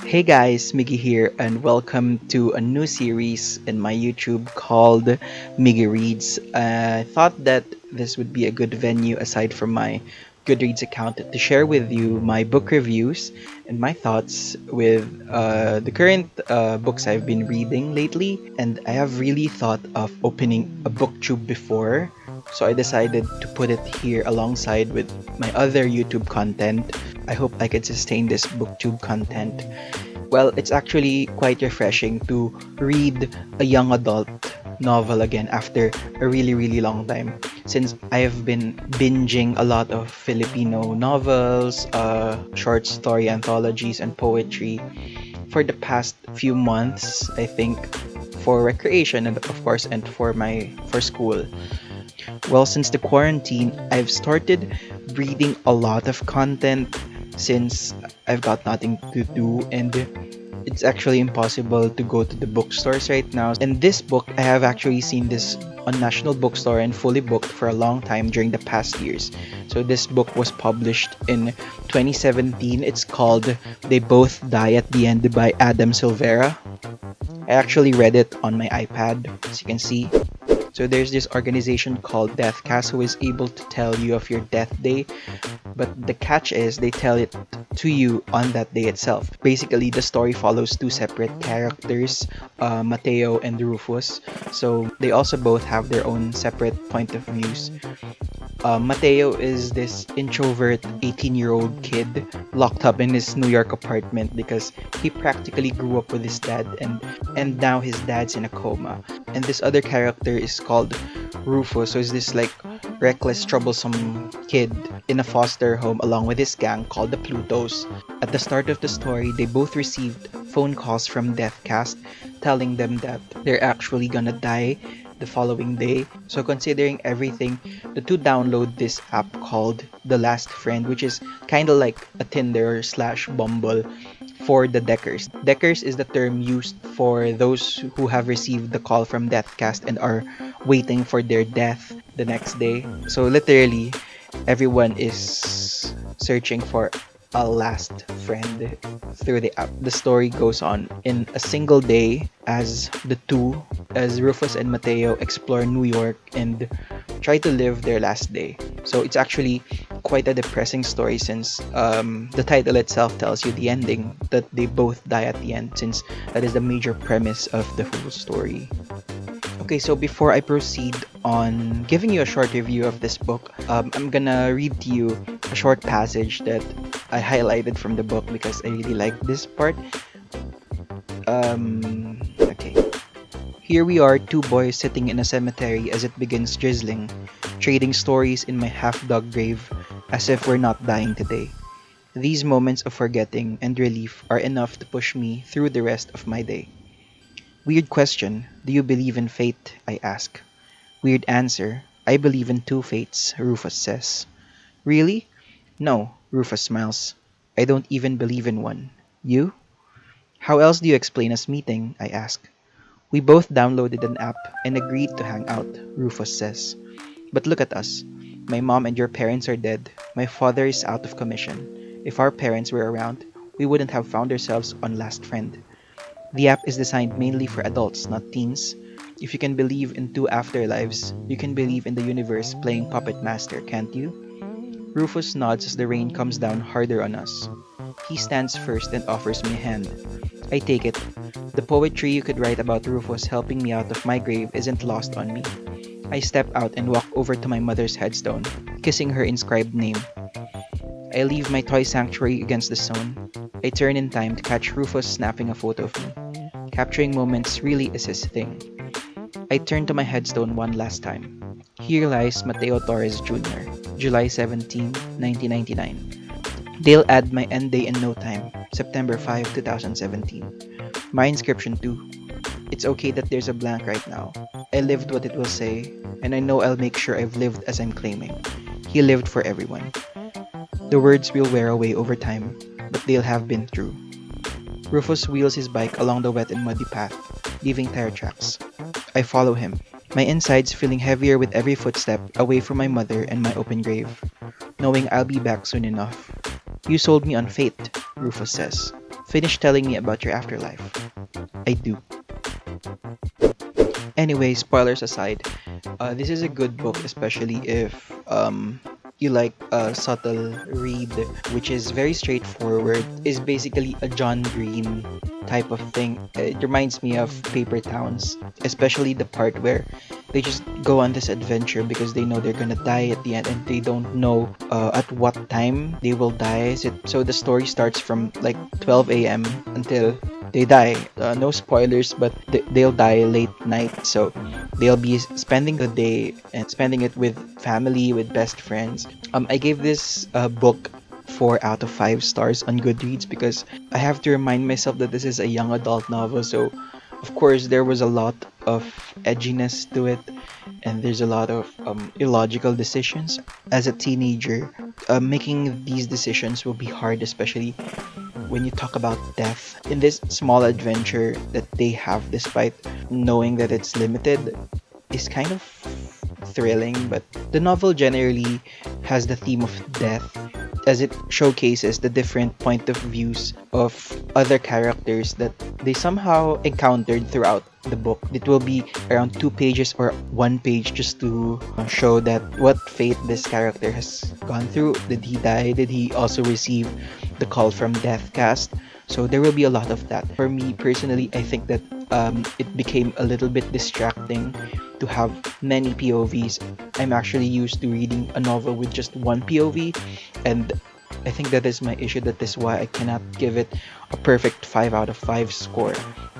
Hey guys, Miggy here, and welcome to a new series in my YouTube called Miggy Reads. I thought that this would be a good venue aside from my Goodreads account to share with you my book reviews and my thoughts with the current books I've been reading lately. And I have really thought of opening a Booktube before, so I decided to put it here alongside with my other YouTube content. I hope I can sustain this Booktube content. Well, it's actually quite refreshing to read a young adult novel again after a really long time, since I have been binging a lot of Filipino novels, short story anthologies, and poetry for the past few months, I think, for recreation and of course and for school. Well, since the quarantine, I've started reading a lot of content since I've got nothing to do, and it's actually impossible to go to the bookstores right now. And this book, I have actually seen this on National Bookstore and fully booked for a long time during the past years. So this book was published in 2017. It's called They Both Die at the End by Adam Silvera. I actually read it on my iPad, as you can see. So there's this organization called Deathcast who is able to tell you of your death day, but the catch is they tell it to you on that day itself. Basically, the story follows two separate characters, Mateo and Rufus. So they also both have their own separate point of views. Mateo is this introvert 18-year-old kid locked up in his New York apartment because he practically grew up with his dad, and now his dad's in a coma. And this other character is called Rufus, so is this like reckless, troublesome kid in a foster home along with his gang called the Plutos. At the start of the story, they both received phone calls from Deathcast telling them that they're actually gonna die the following day. So considering everything, the two download this app called The Last Friend, which is kind of like a Tinder slash Bumble for the Deckers. Deckers is the term used for those who have received the call from Deathcast and are waiting for their death the next day. So literally, everyone is searching for a last friend through the app. The story goes on in a single day as Rufus and Mateo explore New York and try to live their last day. So it's actually quite a depressing story since the title itself tells you the ending, that they both die at the end, since that is the major premise of the whole story. Okay, so before I proceed on giving you a short review of this book, I'm gonna read to you a short passage that I highlighted from the book because I really like this part. Okay. Here we are, two boys sitting in a cemetery as it begins drizzling, trading stories in my half-dug grave as if we're not dying today. These moments of forgetting and relief are enough to push me through the rest of my day. Weird question, do you believe in fate? I ask. Weird answer, I believe in two fates, Rufus says. Really? No, Rufus smiles. I don't even believe in one. You? How else do you explain us meeting? I ask. We both downloaded an app and agreed to hang out, Rufus says. But look at us. My mom and your parents are dead. My father is out of commission. If our parents were around, we wouldn't have found ourselves on Last Friend. The app is designed mainly for adults, not teens. If you can believe in two afterlives, you can believe in the universe playing puppet master, can't you? Rufus nods as the rain comes down harder on us. He stands first and offers me a hand. I take it. The poetry you could write about Rufus helping me out of my grave isn't lost on me. I step out and walk over to my mother's headstone, kissing her inscribed name. I leave my toy sanctuary against the stone. I turn in time to catch Rufus snapping a photo of me. Capturing moments really is his thing. I turn to my headstone one last time. Here lies Mateo Torres Jr., July 17, 1999. They'll add my end day in no time, September 5, 2017. My inscription too. It's okay that there's a blank right now. I lived what it will say, and I know I'll make sure I've lived as I'm claiming. He lived for everyone. The words will wear away over time, but they'll have been true. Rufus wheels his bike along the wet and muddy path, leaving tire tracks. I follow him, my insides feeling heavier with every footstep away from my mother and my open grave, knowing I'll be back soon enough. You sold me on fate, Rufus says. Finish telling me about your afterlife. I do. Anyway, spoilers aside, this is a good book, especially if you like a subtle read, which is very straightforward. Is basically a John Green type of thing. It reminds me of Paper Towns, especially the part where they just go on this adventure because they know they're gonna die at the end, and they don't know at what time they will die. So the story starts from like 12 a.m. until they die. No spoilers, but they'll die late night. So they'll be spending the day and spending it with family, with best friends. I gave this book 4 out of 5 stars on Goodreads because I have to remind myself that this is a young adult novel. So of course there was a lot of edginess to it, and there's a lot of illogical decisions. As a teenager, making these decisions will be hard, especially when you talk about death. In this small adventure that they have, despite knowing that it's limited, is kind of thrilling. But the novel generally has the theme of death, as it showcases the different point of views of other characters that they somehow encountered throughout the book. It will be around 2 pages or 1 page just to show that what fate this character has gone through. Did he die? Did he also receive the call from Deathcast? So there will be a lot of that. For me personally, I think that it became a little bit distracting to have many POVs. I'm actually used to reading a novel with just one POV, and I think that is my issue. That is why I cannot give it a perfect 5 out of 5 score.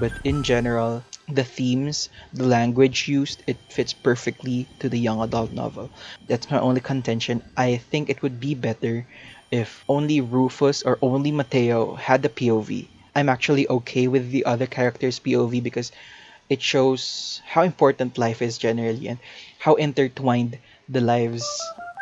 But in general, the themes, the language used, it fits perfectly to the young adult novel. That's my only contention. I think it would be better if only Rufus or only Mateo had the POV. I'm actually okay with the other characters' POV because it shows how important life is generally, and how intertwined the lives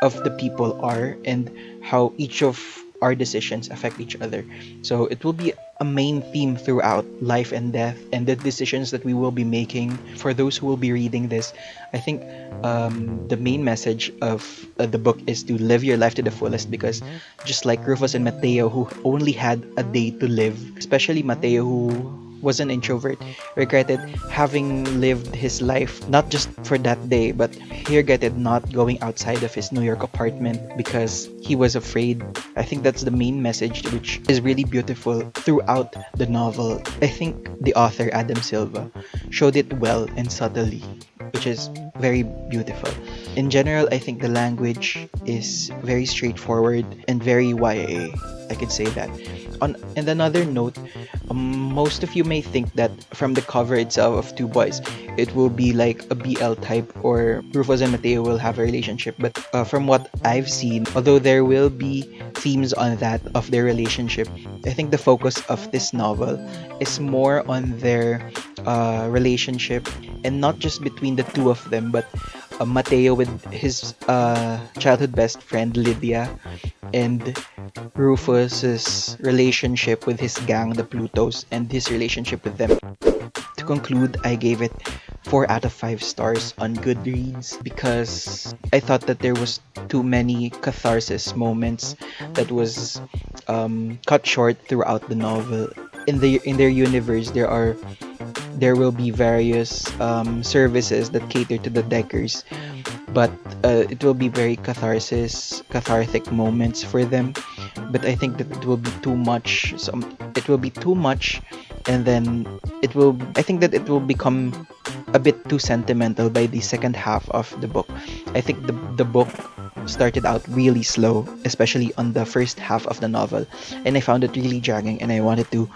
of the people are, and how each of our decisions affect each other. So it will be a main theme throughout, life and death, and the decisions that we will be making. For those who will be reading this, I think the main message of the book is to live your life to the fullest, because just like Rufus and Mateo, who only had a day to live, especially Mateo, who was an introvert, regretted having lived his life not just for that day, but he regretted not going outside of his New York apartment because he was afraid. I think that's the main message, which is really beautiful throughout the novel. I think the author, Adam Silva, showed it well and subtly, which is very beautiful. In general, I think the language is very straightforward and very YA. I can say that. And another note, most of you may think that from the cover itself of Two Boys, it will be like a BL type, or Rufus and Mateo will have a relationship. But from what I've seen, although there will be themes on that of their relationship, I think the focus of this novel is more on their relationship, and not just between the two of them, but Mateo with his childhood best friend Lydia, and Rufus's relationship with his gang, the Plutos, and his relationship with them. To conclude, I gave it 4 out of 5 stars on Goodreads because I thought that there was too many catharsis moments that was cut short throughout the novel. In their universe, there will be various services that cater to the Deckers, but it will be very cathartic moments for them. But I think that it will be too much. It will be too much, and then I think that it will become a bit too sentimental by the second half of the book. I think the book started out really slow, especially on the first half of the novel, and I found it really dragging, and I wanted to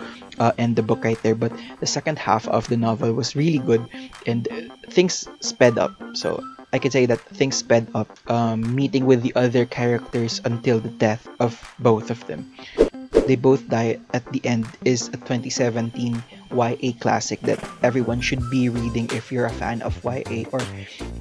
end the book right there. But the second half of the novel was really good, and things sped up. So I could say that things sped up, meeting with the other characters until the death of both of them. They Both Die at the End is a 2017 YA classic that everyone should be reading if you're a fan of YA, or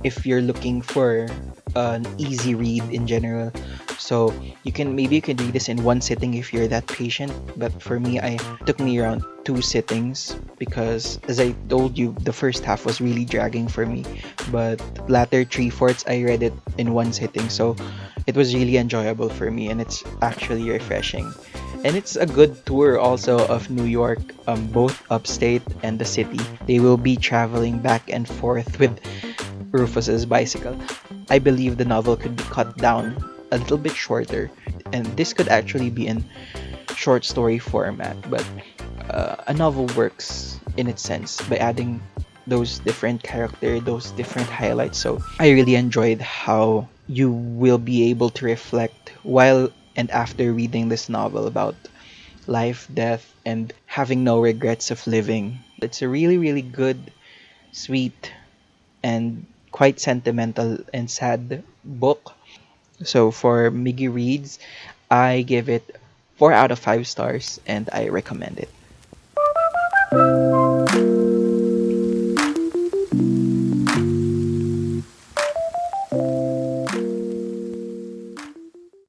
if you're looking for an easy read in general. So you can read this in one sitting if you're that patient. But for me, it took me around 2 sittings because, as I told you, the first half was really dragging for me. But latter 3/4 I read it in one sitting, so it was really enjoyable for me, and it's actually refreshing. And it's a good tour also of New York, both upstate and the city. They will be traveling back and forth with Rufus's bicycle. I believe the novel could be cut down a little bit shorter, and this could actually be in short story format, but a novel works in its sense by adding those different characters, those different highlights. So I really enjoyed how you will be able to reflect while and after reading this novel about life, death, and having no regrets of living. It's a really, really good, sweet, and quite sentimental and sad book. So for Miggy Reads, I give it 4 out of 5 stars and I recommend it.